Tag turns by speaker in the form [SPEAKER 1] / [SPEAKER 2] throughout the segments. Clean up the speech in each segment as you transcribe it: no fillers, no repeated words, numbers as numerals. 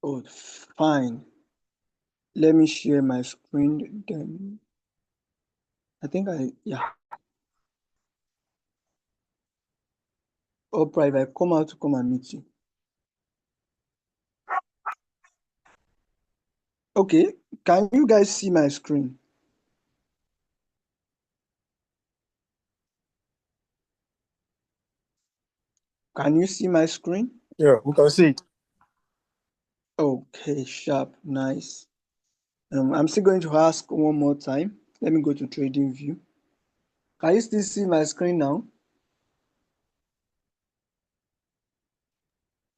[SPEAKER 1] Oh, fine. Let me share my screen then. I think yeah. Or private, come out to come and meet you. Okay, can you guys see my screen? Can you see my screen?
[SPEAKER 2] Yeah, we can see it.
[SPEAKER 1] Okay, sharp, nice. I'm still going to ask one more time. Let me go to trading view. Can you still see my screen now?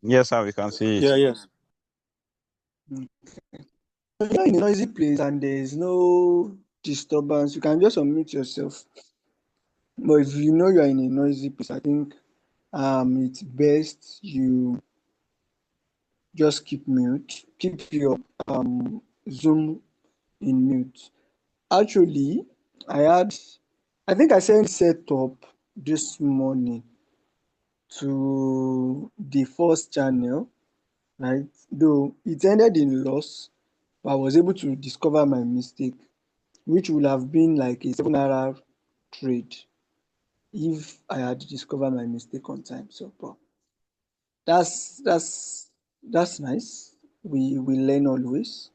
[SPEAKER 3] Yes, sir, we can see it.
[SPEAKER 2] Yeah, yes.
[SPEAKER 1] Okay. So you're in a noisy place and there is no disturbance. You can just unmute yourself. But if you know you're in a noisy place, I think it's best you just keep mute. Keep your Zoom in mute. Actually, I think I sent set up this morning to the first channel, right? Though it ended in loss, but I was able to discover my mistake, which would have been like a 7 hour trade if I had discovered my mistake on time. So, but that's nice. We learn always.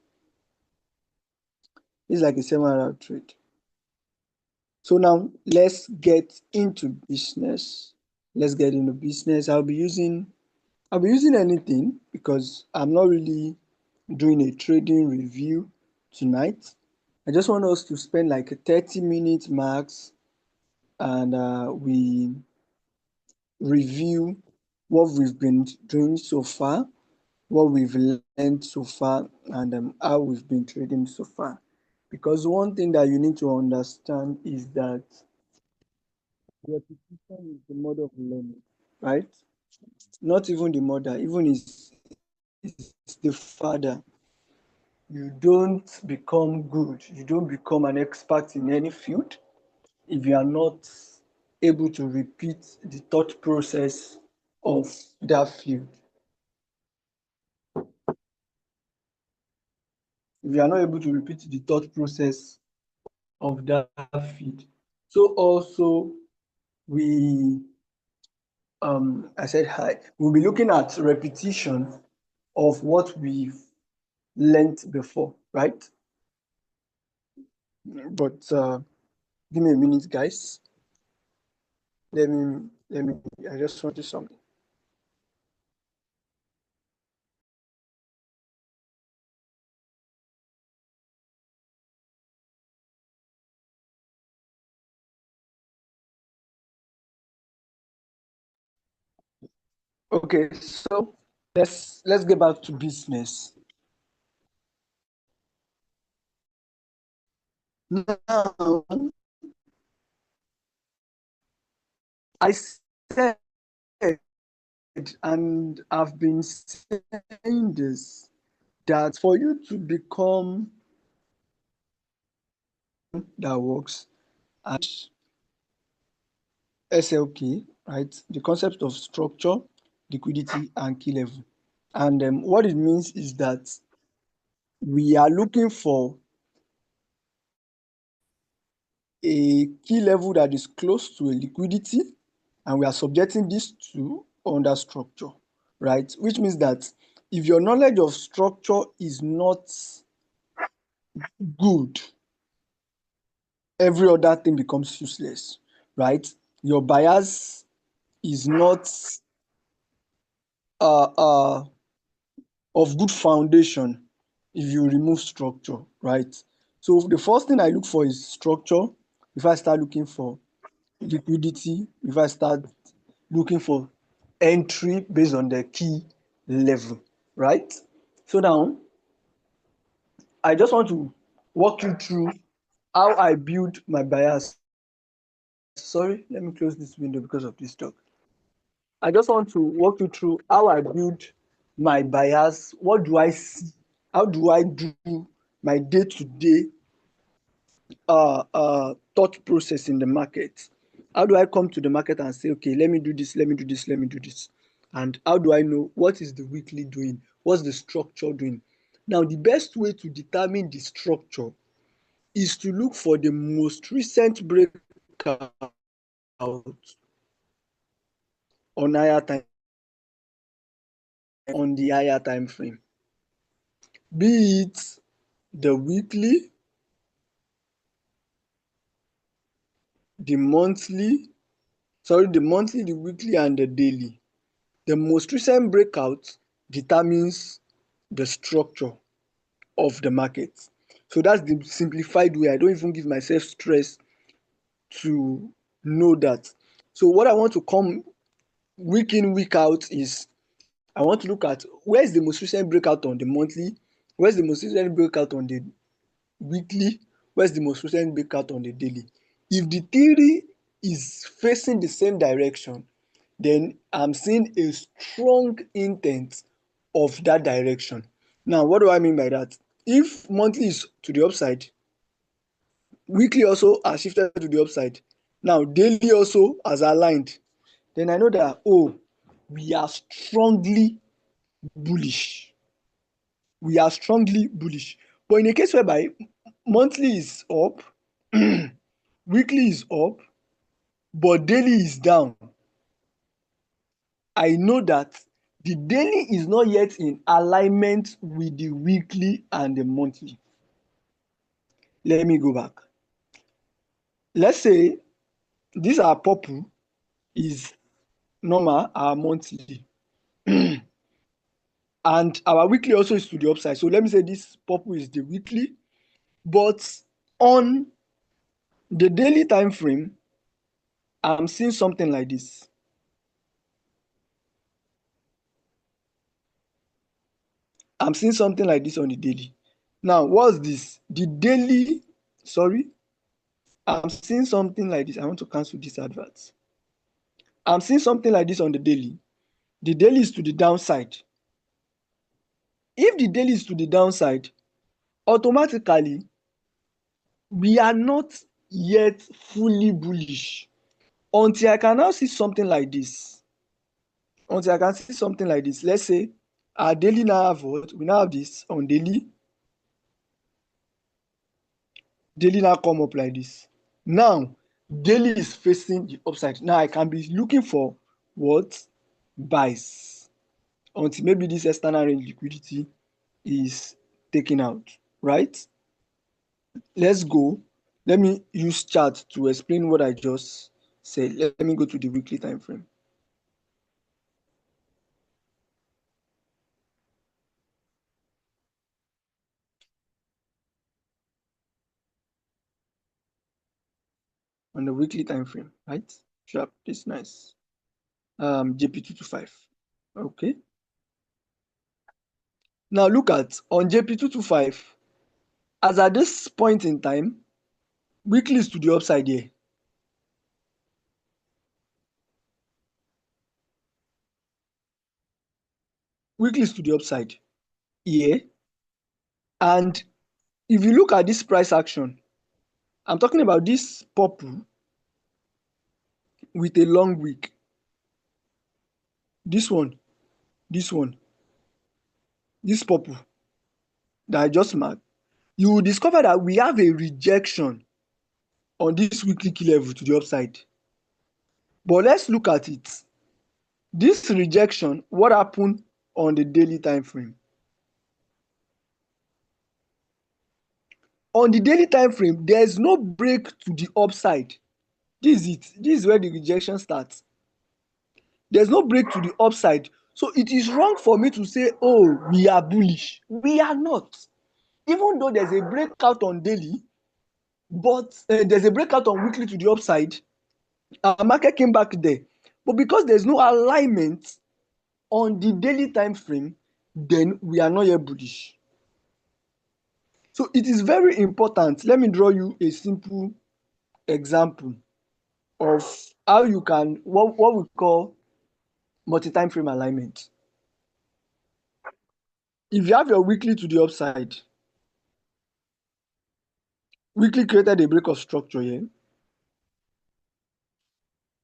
[SPEAKER 1] It's like a 7 hour trade. So now let's get into business. Let's get into business. I'll be using anything because I'm not really doing a trading review tonight. I just want us to spend like a 30-minute max and we review what we've been doing so far, what we've learned so far, and how we've been trading so far. Because one thing that you need to understand is that repetition is the mother of learning, right? Not even the mother, even is the father. You don't become good, you don't become an expert in any field if you are not able to repeat the thought process of that field. If you are not able to repeat the thought process of that field. So also we I said hi. We'll be looking at repetition of what we've learned before, right? But give me a minute, guys. Let me. I just want to do something. Okay, so let's get back to business. Now, I said, and I've been saying this, that for you to become that works at SLK, right? The concept of structure, liquidity, and key level. And what it means is that we are looking for a key level that is close to a liquidity, and we are subjecting this to under structure, right? Which means that if your knowledge of structure is not good, every other thing becomes useless, right? Your bias is not uh, uh, of good foundation if you remove structure, right? So the first thing I look for is structure. If I start looking for liquidity, if I start looking for entry based on the key level, right? So now I just want to walk you through how I build my bias. Sorry, let me close this window because of this dog. I just want to walk you through how I build my bias. What do I see? How do I do my day-to-day thought process in the market? How do I come to the market and say, okay, let me do this, let me do this, let me do this? And how do I know what is the weekly doing? What's the structure doing? Now, the best way to determine the structure is to look for the most recent breakout on higher time, on the higher time frame, be it the weekly, the monthly, the weekly, and the daily. The most recent breakout determines the structure of the market. So that's the simplified way. I don't even give myself stress to know that. So what I want to come week in, week out is I want to look at where's the most recent breakout on the monthly, where's the most recent breakout on the weekly, where's the most recent breakout on the daily. If the theory is facing the same direction, then I'm seeing a strong intent of that direction. Now, what do I mean by that? If monthly is to the upside, weekly also has shifted to the upside. Now, daily also has aligned. Then I know that, oh, we are strongly bullish. We are strongly bullish. But in a case whereby monthly is up, weekly is up, but daily is down, I know that the daily is not yet in alignment with the weekly and the monthly. Let me go back. Let's say this our purple is normal, our monthly, and our weekly also is to the upside. So let me say this purple is the weekly, but on the daily time frame, I'm seeing something like this. I'm seeing something like this on the daily. Now, what's this? The daily, sorry, I'm seeing something like this. I want to cancel this advert. I'm seeing something like this on the daily. The daily is to the downside. If the daily is to the downside, automatically, we are not yet fully bullish until I can now see something like this. Until I can see something like this. Let's say our daily now have what? We now have this on daily. Daily now come up like this. Now, daily is facing the upside. Now, I can be looking for what? Buys. Until maybe this external range liquidity is taken out, right? Let's go. Let me use chart to explain what I just said. Let me go to the weekly time frame. On the weekly time frame, right? Sharp, this nice. JP225. Okay. Now look at on JP225, as at this point in time, weekly is to the upside here. Weekly is to the upside here. And if you look at this price action, I'm talking about this purple with a long wick. This one, this one, this purple that I just marked, you will discover that we have a rejection on this weekly key level to the upside. But let's look at it. This rejection, what happened on the daily time frame? On the daily time frame, there is no break to the upside. This is it. This is where the rejection starts. There's no break to the upside. So it is wrong for me to say, oh, we are bullish. We are not. Even though there's a breakout on daily, but there's a breakout on weekly to the upside, our market came back there. But because there's no alignment on the daily time frame, then we are not yet bullish. So it is very important. Let me draw you a simple example of how you can, what we call multi-time frame alignment. If you have your weekly to the upside, weekly created a break of structure here.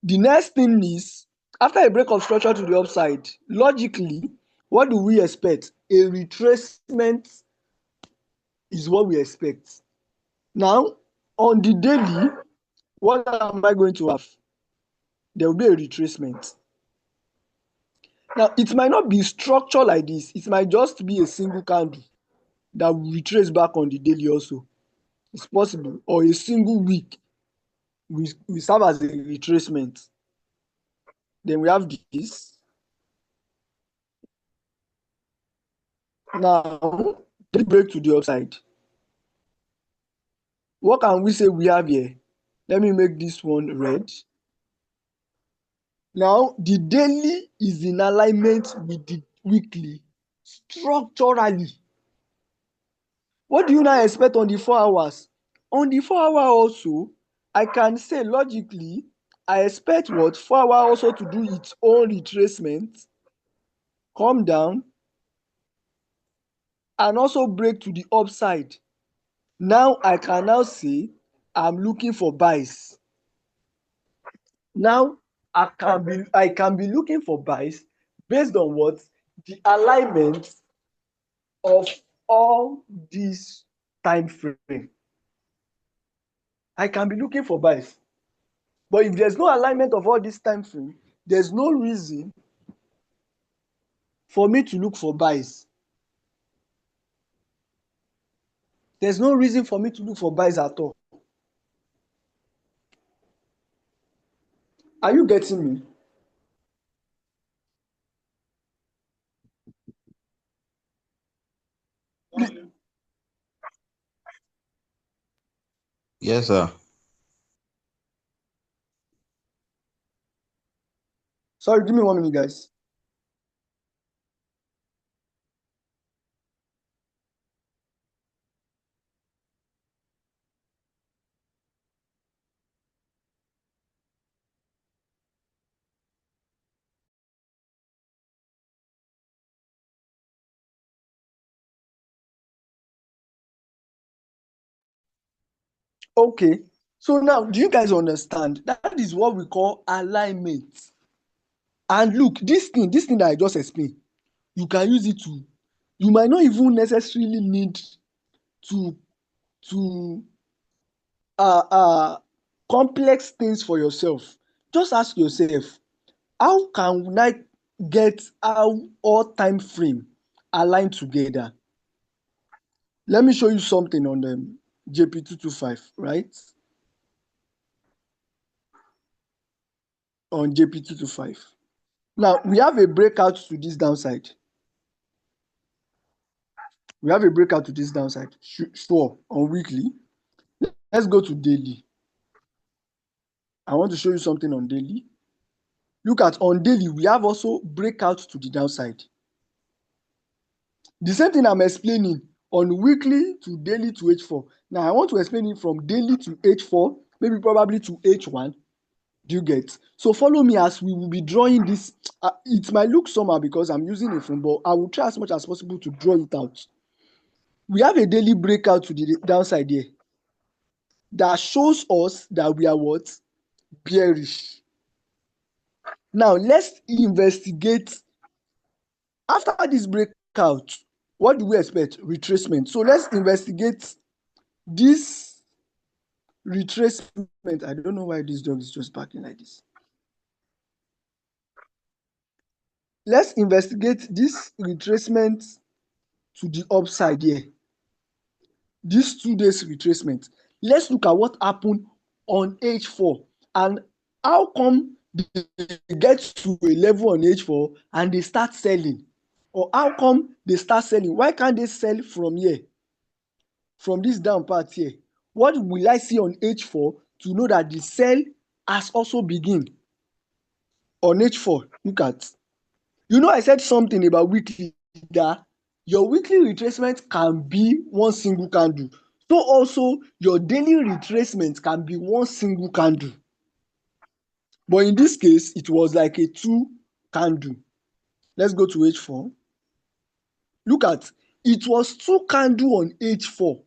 [SPEAKER 1] The next thing is After a break of structure to the upside, logically, what do we expect? A retracement is what we expect. Now, on the daily, what am I going to have? There will be a retracement. Now, it might not be structured like this. It might just be a single candle that will retrace back on the daily also. It's possible. Or a single week we serve as a retracement. Then we have this. Now, they break to the upside. What can we say we have here? Let me make this one red. Now, the daily is in alignment with the weekly structurally. What do you now expect on the 4 hours? On the 4 hour also, I can say logically, I expect what 4 hour also to do its own retracement, come down, and also break to the upside. Now I can now say I'm looking for buys. Now I can be looking for buys based on what? The alignment of all this time frame. I can be looking for buys. But if there's no alignment of all this time frame, there's no reason for me to look for buys. There's no reason for me to look for buys at all. Are you getting me?
[SPEAKER 2] Yes, sir.
[SPEAKER 1] Sorry, give me 1 minute, guys. Okay. So now, do you guys understand? That is what we call alignment. And look, this thing that I just explained, you can use it to, you might not even necessarily need to to complex things for yourself. Just ask yourself, how can I get how all time frame align together? Let me show you something on the JP225, right? On JP225. Now we have a breakout to this downside. We have a breakout to this downside. Sure, on weekly. Let's go to daily. I want to show you something on daily. Look at on daily, we have also breakout to the downside. The same thing I'm explaining on weekly to daily to H4. Now I want to explain it from daily to H4, maybe probably to H1. Do you get? So follow me as we will be drawing this. It might look somehow because I'm using a phone, but I will try as much as possible to draw it out. We have a daily breakout to the downside here that shows us that we are what? Bearish. Now let's investigate. After this breakout, what do we expect? Retracement. So let's investigate this retracement. I don't know why this dog is just barking like this. Let's investigate this retracement to the upside here. This 2 days retracement. Let's look at what happened on H4 and how come they get to a level on H4 and they start selling, or how come they start selling? Why can't they sell from here, from this down part here? What will I see on H4 to know that the sell has also begin on H4? Look at, I said something about weekly, that your weekly retracement can be one single candle. So also your daily retracement can be one single candle. But in this case, it was like a 2 candle. Let's go to H4. Look at, it was 2 candle on H4.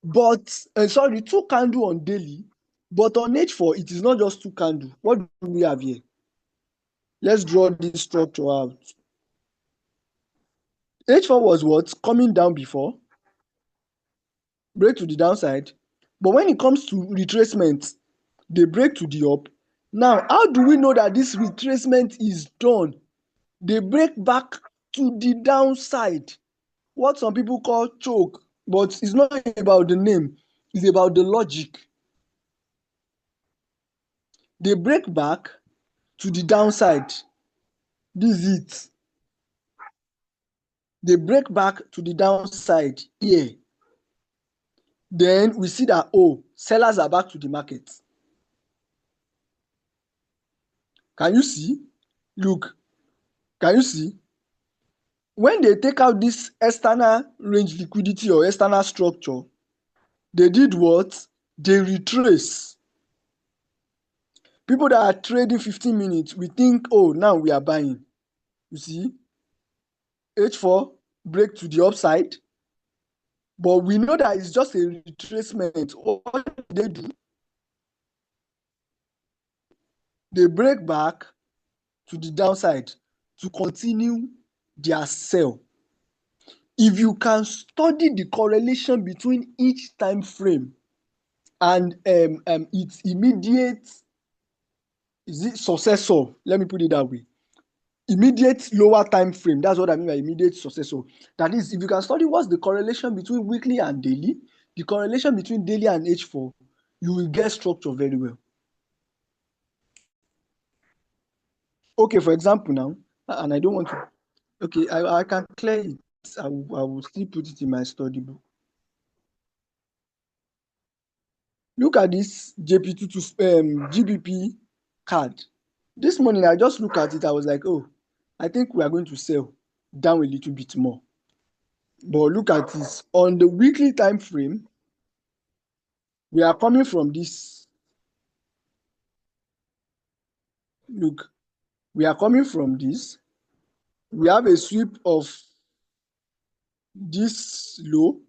[SPEAKER 1] But, sorry, 2 candle on daily. But on H4, it is not just 2 candle. What do we have here? Let's draw this structure out. H4 was what? Coming down before, break to the downside. But when it comes to retracement, they break to the up. Now, how do we know that this retracement is done? They break back to the downside. What some people call choke, but it's not about the name, it's about the logic. They break back to the downside. This is it. They break back to the downside here. Then we see that, oh, sellers are back to the market. Can you see? Look, can you see? When they take out this external range liquidity or external structure, they did what? They retrace. People that are trading 15 minutes, we think, oh, now we are buying. You see? H4 break to the upside, but we know that it's just a retracement. What they do? They break back to the downside to continue their sell. If you can study the correlation between each time frame and its immediate successor, let me put it that way, immediate lower time frame, that's what I mean by immediate successor. That is, if you can study what's the correlation between weekly and daily, the correlation between daily and H4, you will get structure very well. Okay, for example now, and I don't want to, okay, I can clear it. I will still put it in my study book. Look at this GBP card. This morning I just look at it, I was like, oh, I think we are going to sell down a little bit more. But look at this. On the weekly time frame, we are coming from this. Look, we are coming from this. We have a sweep of this low.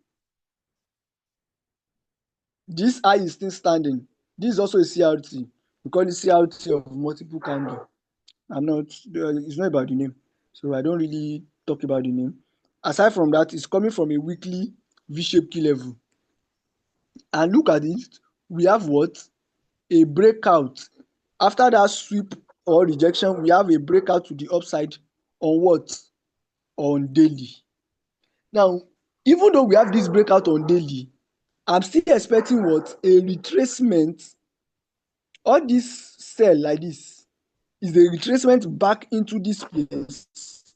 [SPEAKER 1] This high is still standing. This is also a CRT. We call it CRT of multiple candle. It's not about the name. So I don't really talk about the name. Aside from that, it's coming from a weekly V-shaped key level. And look at it. We have what? A breakout. After that sweep or rejection, we have a breakout to the upside on what? On daily. Now, even though we have this breakout on daily, I'm still expecting what? A retracement. All this sell like this is a retracement back into this place.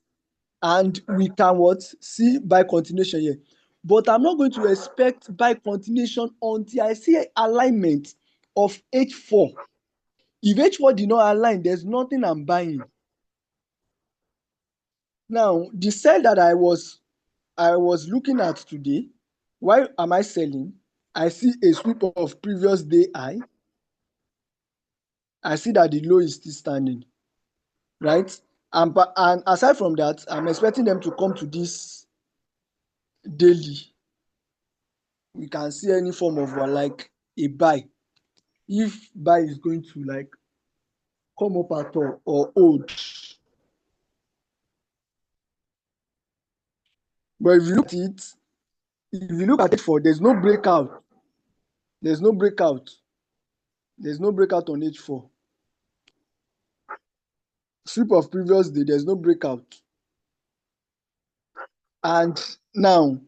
[SPEAKER 1] And we can what? See buy continuation here. But I'm not going to expect buy continuation until I see alignment of H4. If H4 did not align, there's nothing I'm buying. Now, the sell that I was looking at today, why am I selling? I see a sweep of previous day high. I see that the low is still standing, right? And aside from that, I'm expecting them to come to this daily. We can see any form of like a buy. If buy is going to like come up at all or hold. But if you look at it, there's no breakout. There's no breakout. There's no breakout on H4. Sweep of previous day, there's no breakout. And now,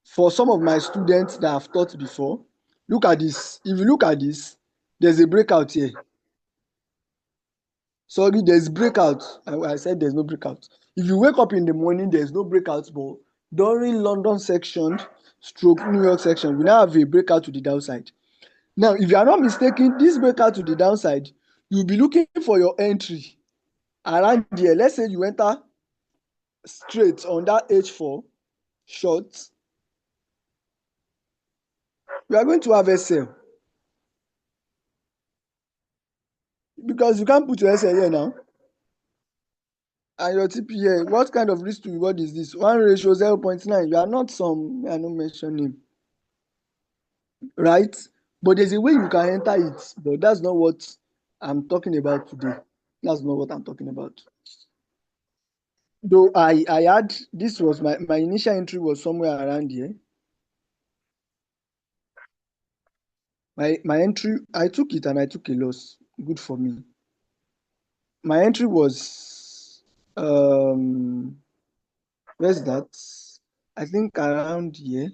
[SPEAKER 1] for some of my students that I've taught before, look at this. If you look at this, there's a breakout here. Sorry, there's breakout. I said there's no breakout. If you wake up in the morning, there's no breakout, but during London section, stroke New York section, we now have a breakout to the downside. Now, if you are not mistaken, this breakout to the downside, you'll be looking for your entry around there. Let's say you enter straight on that H4 short. We are going to have a sell. Because you can't put your SL here now. And your TP here, what kind of risk to reward is this? 1 ratio 0.9. You are not I don't mention him. Right? But there's a way you can enter it. But that's not what I'm talking about today. That's not what I'm talking about. Though I had, this was my initial entry was somewhere around here. My entry, I took it and I took a loss. Good for me. My entry was where's that? I think around here.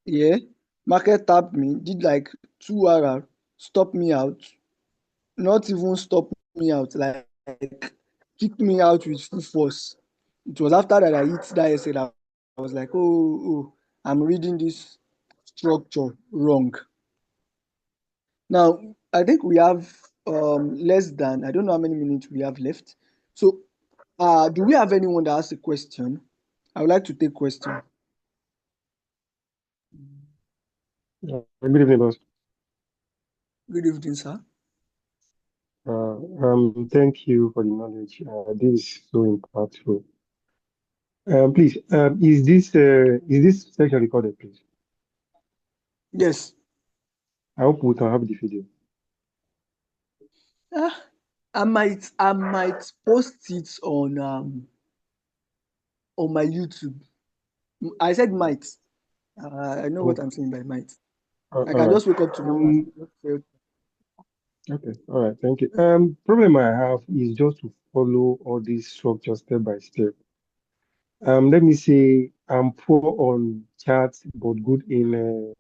[SPEAKER 1] Yeah. Market tapped me, did like 2 hours, stopped me out. Not even stop me out, like kicked me out with full force. It was after that I hit that essay that I was like, oh, I'm reading this structure wrong. Now, I think we have less than, I don't know how many minutes we have left. So, do we have anyone that has a question? I would like to take question.
[SPEAKER 2] Good evening, boss.
[SPEAKER 1] Good evening, sir.
[SPEAKER 2] Thank you for the knowledge. This is so impactful. Please, is this section recorded, please?
[SPEAKER 1] Yes.
[SPEAKER 2] I hope we can have the video.
[SPEAKER 1] I might post it on my YouTube. I said might. I know what
[SPEAKER 2] Oh,
[SPEAKER 1] I'm saying by might. I
[SPEAKER 2] all
[SPEAKER 1] can
[SPEAKER 2] right.
[SPEAKER 1] just wake up tomorrow and just say,
[SPEAKER 2] Okay, all right. Thank you. Problem I have is just to follow all these structures step by step. Let me say I'm poor on charts, but good in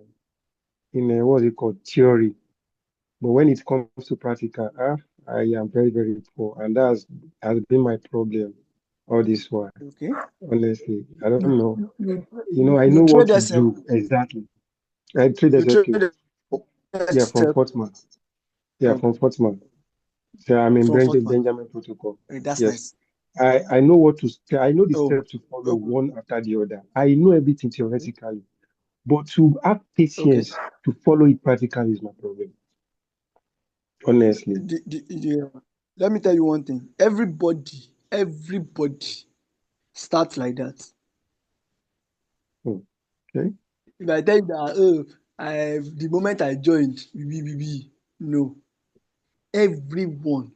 [SPEAKER 2] what's it called, theory. But when it comes to practical, I am very, very poor, and has been my problem all this while.
[SPEAKER 1] okay.
[SPEAKER 2] Honestly, I don't
[SPEAKER 1] You
[SPEAKER 2] know.
[SPEAKER 1] you you,
[SPEAKER 2] I
[SPEAKER 1] you
[SPEAKER 2] know what
[SPEAKER 1] trade
[SPEAKER 2] to
[SPEAKER 1] SL.
[SPEAKER 2] do exactly. I trade
[SPEAKER 1] You
[SPEAKER 2] SFQ.
[SPEAKER 1] trade
[SPEAKER 2] Yeah, from
[SPEAKER 1] SL.
[SPEAKER 2] Fortman. Yeah, from
[SPEAKER 1] Okay.
[SPEAKER 2] Fortman. So I'm in
[SPEAKER 1] From Fortman.
[SPEAKER 2] Benjamin Protocol.
[SPEAKER 1] That's
[SPEAKER 2] Yes.
[SPEAKER 1] nice.
[SPEAKER 2] I know what to I know the
[SPEAKER 1] Oh,
[SPEAKER 2] steps to follow
[SPEAKER 1] okay.
[SPEAKER 2] one after the other. I know everything theoretically, but to have
[SPEAKER 1] Okay.
[SPEAKER 2] patience to follow it practically is my problem. Honestly.
[SPEAKER 1] Let me tell you one thing. Everybody starts like that.
[SPEAKER 2] Hmm. Okay.
[SPEAKER 1] If I tell you that, the moment I joined, no, everyone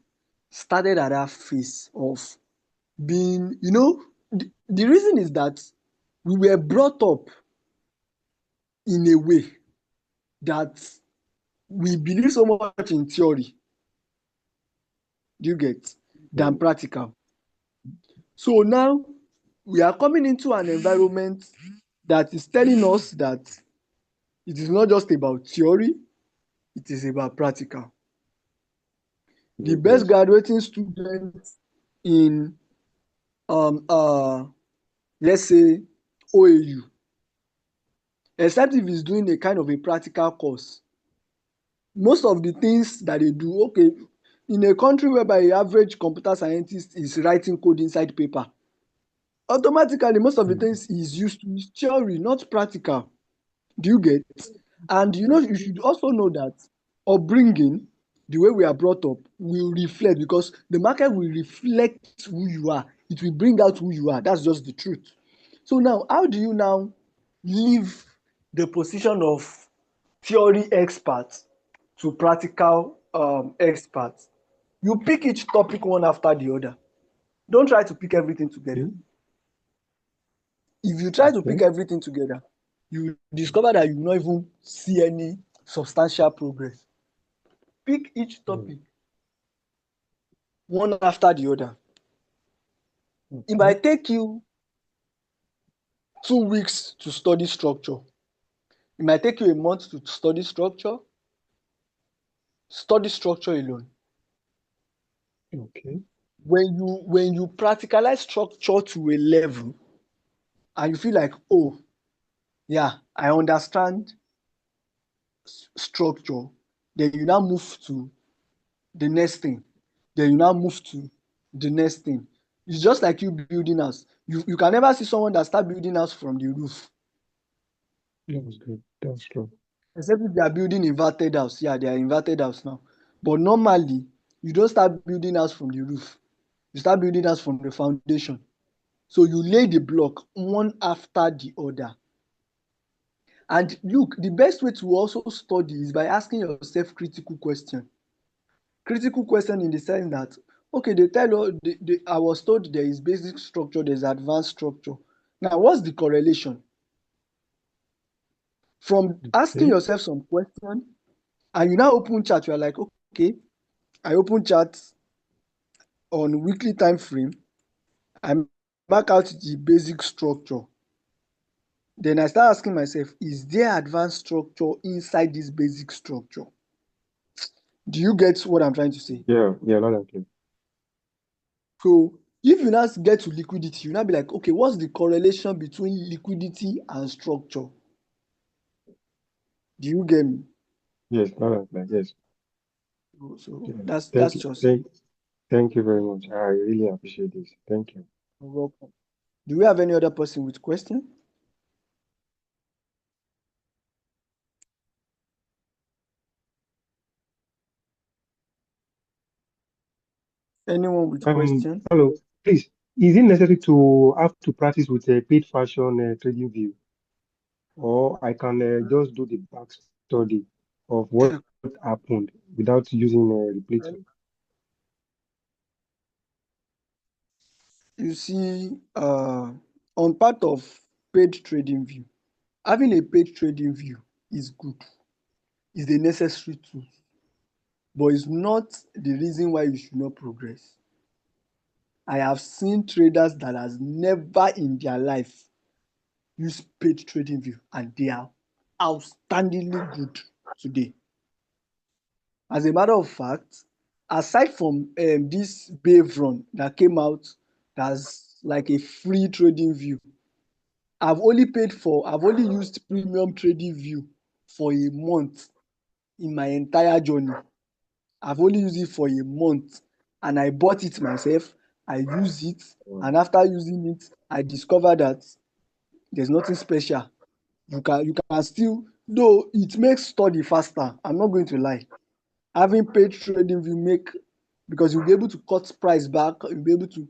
[SPEAKER 1] started at that phase of being, the reason is that we were brought up in a way that we believe so much in theory, do you get, than
[SPEAKER 2] Hmm.
[SPEAKER 1] practical. So now we are coming into an environment that is telling us that it is not just about theory, it is about practical. The best
[SPEAKER 2] Yes.
[SPEAKER 1] graduating students in um uh let's say OAU, except if he's doing a kind of a practical course, most of the things that they do, okay, in a country whereby the average computer scientist is writing code inside paper, automatically most of the
[SPEAKER 2] Hmm.
[SPEAKER 1] things he's used to is theory, not practical. Do you get? And you should also know that upbringing, the way we are brought up, will reflect, because the market will reflect who you are. It will bring out who you are. That's just the truth. So now, how do you now leave the position of theory expert to practical expert? You pick each topic one after the other. Don't try to pick everything together.
[SPEAKER 2] Okay.
[SPEAKER 1] If you try to pick
[SPEAKER 2] Okay.
[SPEAKER 1] everything together, you discover that you will not even see any substantial progress. Pick each
[SPEAKER 2] Hmm.
[SPEAKER 1] topic one after the other. It
[SPEAKER 2] Okay.
[SPEAKER 1] might take you 2 weeks to study structure. It might take you a month to study structure. Study structure alone.
[SPEAKER 2] Okay.
[SPEAKER 1] When you practicalize structure to a level and you feel like, oh, yeah, I understand structure, then you now move to the next thing. Then you now move to the next thing. It's just like you building house. You can never see someone that start building house from the roof,
[SPEAKER 2] That was good. That's true.
[SPEAKER 1] except if they are building inverted house. Yeah, they are inverted house now. But normally, you don't start building house from the roof. You start building house from the foundation. So you lay the block one after the other. And look, the best way to also study is by asking yourself critical question. Critical question in the sense that Okay, they tell us, I was told there is basic structure, there's advanced structure. Now, what's the correlation? From asking
[SPEAKER 2] Okay.
[SPEAKER 1] yourself some question and you now open chat, you are like, okay, I open chat on weekly time frame, I mark out the basic structure. Then I start asking myself, is there advanced structure inside this basic structure? Do you get what I'm trying to say?
[SPEAKER 2] Yeah, loud and clear.
[SPEAKER 1] So if you now get to liquidity, you now be like, okay, what's the correlation between liquidity and structure? Do you get me?
[SPEAKER 2] Yes, loud and clear. Yes.
[SPEAKER 1] So
[SPEAKER 2] Yeah.
[SPEAKER 1] that's just it.
[SPEAKER 2] Thank you very much. I really appreciate this. Thank you.
[SPEAKER 1] You're welcome. Do we have any other person with question? Anyone with question?
[SPEAKER 2] Hello. Please, is it necessary to have to practice with a paid fashion trading view, or I can just do the back study of what happened without using a replay tool?
[SPEAKER 1] You see, on part of paid trading view, having a paid trading view is good, is a necessary tool, but it's not the reason why you should not progress. I have seen traders that has never in their life used paid trading view and they are outstandingly good today. As a matter of fact, aside from this Bavron that came out as like a free trading view, I've only used premium trading view for a month in my entire journey. I've only used it for a month and I bought it myself. I use it, and after using it, I discovered that there's nothing special. You can still, though it makes study faster. I'm not going to lie. Having paid trading view make, because you'll be able to cut price back, you'll be able to,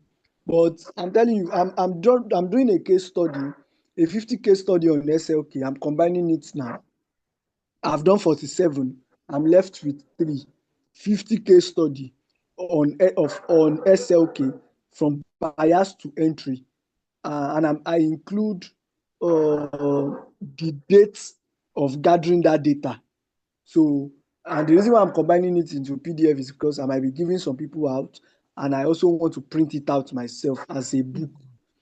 [SPEAKER 1] but I'm telling you, I'm doing a case study, a 50 case study on SLK. I'm combining it now. I've done 47. I'm left with 3. 50 case study on SLK from bias to entry. And I include the dates of gathering that data. So, and the reason why I'm combining it into PDF is because I might be giving some people out, and I also want to print it out myself as a book.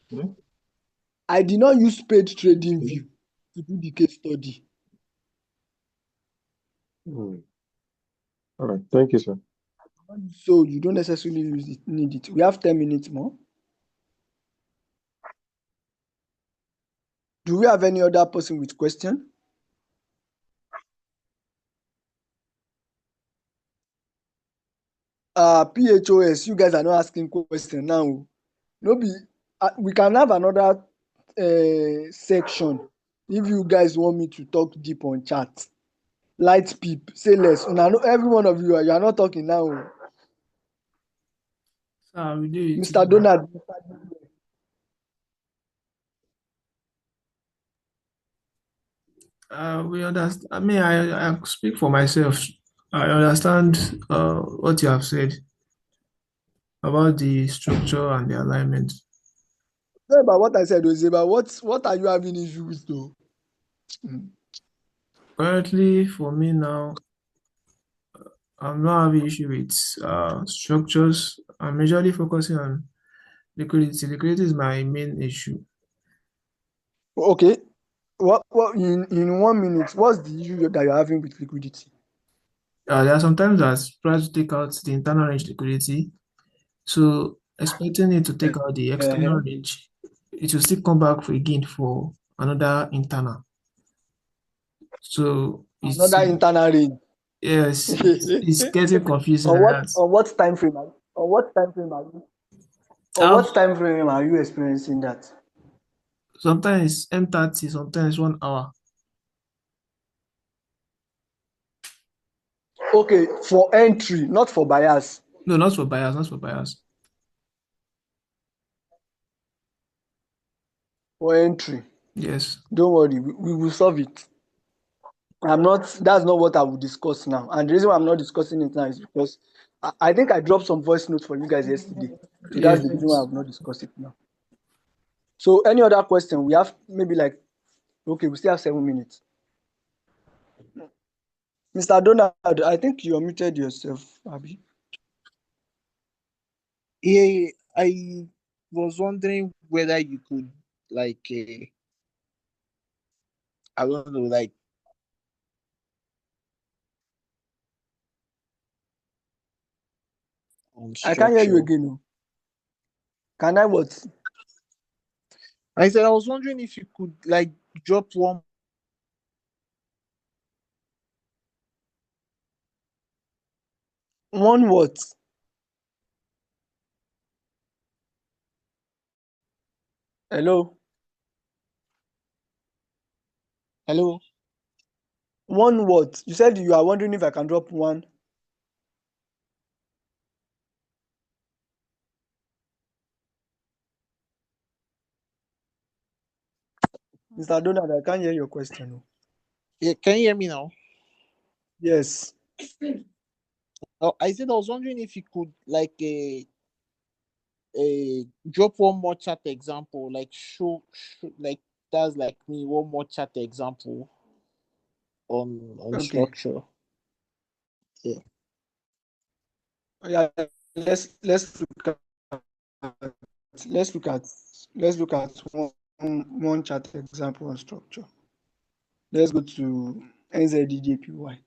[SPEAKER 2] Yeah.
[SPEAKER 1] I did not use paid trading view to do the case study.
[SPEAKER 2] Mm. All right. Thank you, sir.
[SPEAKER 1] So you don't necessarily need it. We have 10 minutes more. Do we have any other person with question? PHOS, you guys are not asking question now. No be, we can have another section if you guys want me to talk deep on chat. Light peep, say less. Every one of you are not talking now.
[SPEAKER 3] We do it.
[SPEAKER 1] Mr. Donald.
[SPEAKER 3] We understand. I mean, I speak for myself. I understand what you have said about the structure and the alignment.
[SPEAKER 1] Not about what I said, but what are you having issue with though?
[SPEAKER 3] Currently, for me now, I'm not having issue with structures. I'm majorly focusing on liquidity. Liquidity is my main issue.
[SPEAKER 1] Okay. What in 1 minute, what's the issue that you're having with liquidity?
[SPEAKER 3] There are sometimes that price to take out the internal range liquidity. So expecting it to take out the external range, it will still come back for again for another internal. So it's
[SPEAKER 1] Another internal range.
[SPEAKER 3] yes, it's getting confusing
[SPEAKER 1] on
[SPEAKER 3] like
[SPEAKER 1] what
[SPEAKER 3] that.
[SPEAKER 1] on what time frame? On what time frame are you? On
[SPEAKER 3] I've
[SPEAKER 1] what time frame are you experiencing that?
[SPEAKER 3] sometimes M30, sometimes 1 hour.
[SPEAKER 1] Okay, for entry, not for buyers.
[SPEAKER 3] No, not for buyers, not for buyers.
[SPEAKER 1] For entry.
[SPEAKER 3] Yes.
[SPEAKER 1] Don't worry, we will solve it. That's not what I will discuss now. And the reason why I'm not discussing it now is because I think I dropped some voice notes for you guys yesterday. So that's the reason why I've not discussed it now. So any other question? We have maybe like, okay, we still have 7 minutes. Mr. Donald, I think you muted yourself, Abby.
[SPEAKER 4] Yeah, I was wondering whether you could like I don't know, like
[SPEAKER 1] I can't hear you
[SPEAKER 4] structure.
[SPEAKER 1] again. No. Can I what?
[SPEAKER 4] I said I was wondering if you could like drop one.
[SPEAKER 1] One what? Hello?
[SPEAKER 4] Hello.
[SPEAKER 1] One what? You said you are wondering if I can drop one. Mr. Donald, I can't hear your question. No.
[SPEAKER 4] Yeah, can you hear me now?
[SPEAKER 1] Yes.
[SPEAKER 4] Oh, I said I was wondering if you could like drop one more chat example, like show like that's like me one more chat example on
[SPEAKER 1] Okay.
[SPEAKER 4] structure. Yeah.
[SPEAKER 1] Yeah. Let's look at one chart example on structure. Let's go to NZDJPY.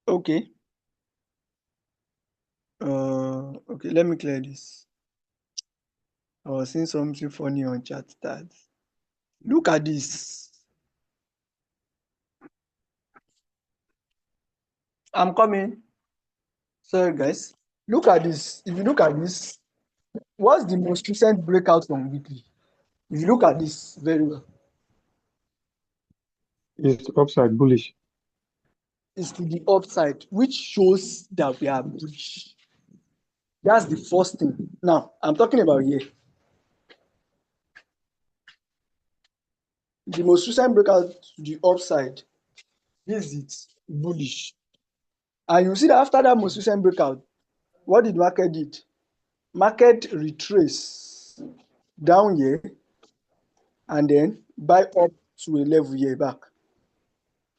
[SPEAKER 1] Okay. Okay, let me clear this. I was seeing something funny on chat that look at this. I'm coming. Sorry, guys. Look at this. If you look at this, what's the most recent breakout on weekly? If you look at this very well,
[SPEAKER 2] It's upside bullish.
[SPEAKER 1] it's to the upside, which shows that we are bullish. That's the first thing. Now, I'm talking about here. The most recent breakout to the upside, this is it, bullish. And you see that after that most recent breakout, what did market did? Market retrace down here and then buy up to a level here back,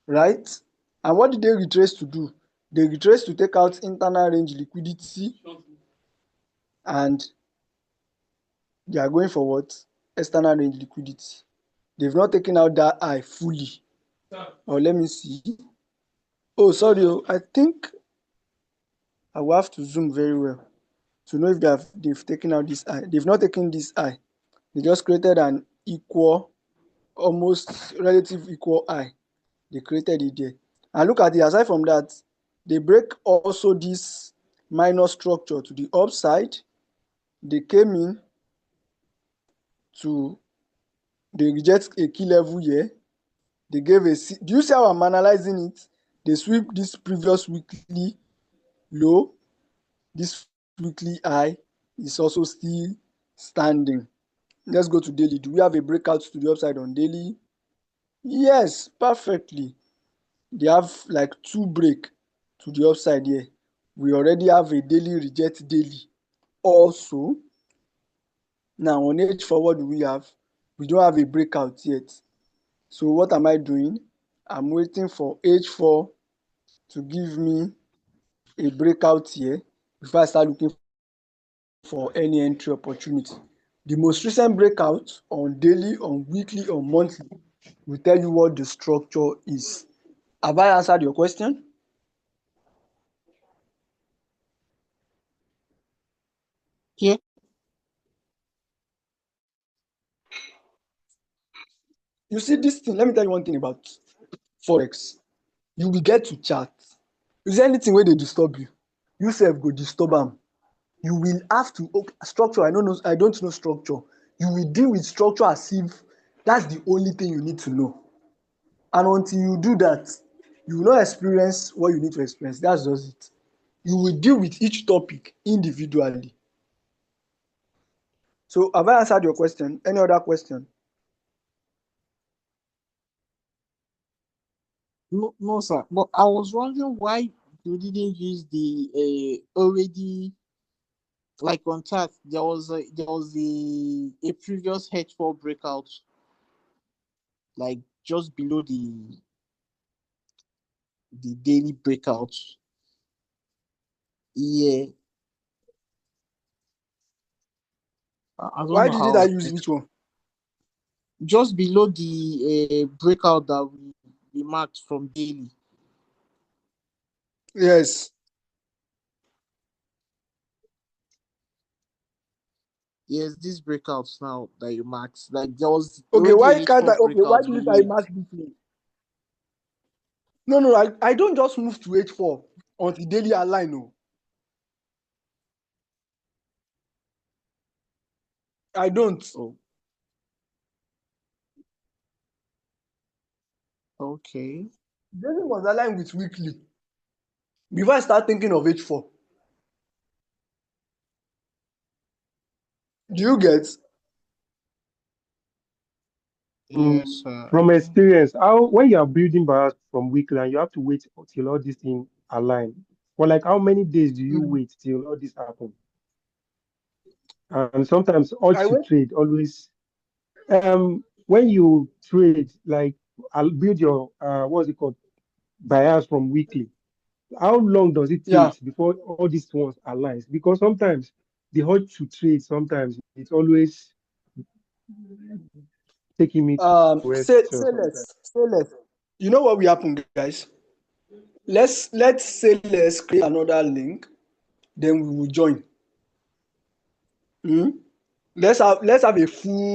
[SPEAKER 1] right? And what did they retrace to do? They retrace to take out internal range liquidity and they are going for what? External range liquidity. They've not taken out that high fully. Or let me see. Oh, sorry. I think I will have to zoom very well to know if they've taken out this high. They've not taken this high. They just created an equal, almost relative equal high. They created it there. And look at it, aside from that, they break also this minor structure to the upside. They came in to, they reject a key level here. They gave a, do you see how I'm analyzing it? They sweep this previous weekly low. This weekly high is also still standing. Let's go to daily. Do we have a breakout to the upside on daily? Yes, perfectly. They have like two break to the upside here. We already have a daily reject daily also. Now on H4, what do we have? We don't have a breakout yet. So what am I doing? I'm waiting for H4 to give me a breakout here before I start looking for any entry opportunity. The most recent breakout on daily, on weekly, on monthly will tell you what the structure is. Have I answered your question?
[SPEAKER 4] Yeah.
[SPEAKER 1] You see this thing, let me tell you one thing about Forex. You will get to chart. Is there anything where they disturb you? You self go disturb them. You will have to, okay, structure, I don't know structure. You will deal with structure as if that's the only thing you need to know. And until you do that, you will not experience what you need to experience. That's just it. You will deal with each topic individually. So have I answered your question? Any other question?
[SPEAKER 4] No, sir. But I was wondering why you didn't use the already, like on chat. There was a previous H4 breakout, like just below the daily breakout. Yeah, I don't
[SPEAKER 1] Why
[SPEAKER 4] know
[SPEAKER 1] didn't I
[SPEAKER 4] how.
[SPEAKER 1] use which one?
[SPEAKER 4] Just below the breakout that we marked from daily.
[SPEAKER 1] Yes.
[SPEAKER 4] Yes, these breakouts now that you marked, like there was
[SPEAKER 1] Okay,
[SPEAKER 4] already
[SPEAKER 1] why
[SPEAKER 4] a
[SPEAKER 1] can't I?
[SPEAKER 4] H4
[SPEAKER 1] Okay, why
[SPEAKER 4] breakout
[SPEAKER 1] didn't
[SPEAKER 4] below
[SPEAKER 1] I
[SPEAKER 4] it.
[SPEAKER 1] mark this one? No, I don't just move to H4 until daily align. No, I don't.
[SPEAKER 4] Oh, okay.
[SPEAKER 1] Daily must align with weekly before I start thinking of H4. Do you get?
[SPEAKER 4] Yes, sir.
[SPEAKER 2] From experience, how when you are building bias from weekly, you have to wait till all these things align. For like how many days do you wait till all this happen? And sometimes odds
[SPEAKER 1] I
[SPEAKER 2] to
[SPEAKER 1] went.
[SPEAKER 2] trade always when you trade, like I'll build your what's it called bias from weekly. How long does it
[SPEAKER 1] Yeah.
[SPEAKER 2] take before all these ones aligns? Because sometimes the odds to trade sometimes it's always taking me to it.
[SPEAKER 1] Say
[SPEAKER 2] So
[SPEAKER 1] say
[SPEAKER 2] sometimes.
[SPEAKER 1] less. Say less. You know what will happen, guys? Let's say let's create another link, then we will join. Hmm? Let's have a full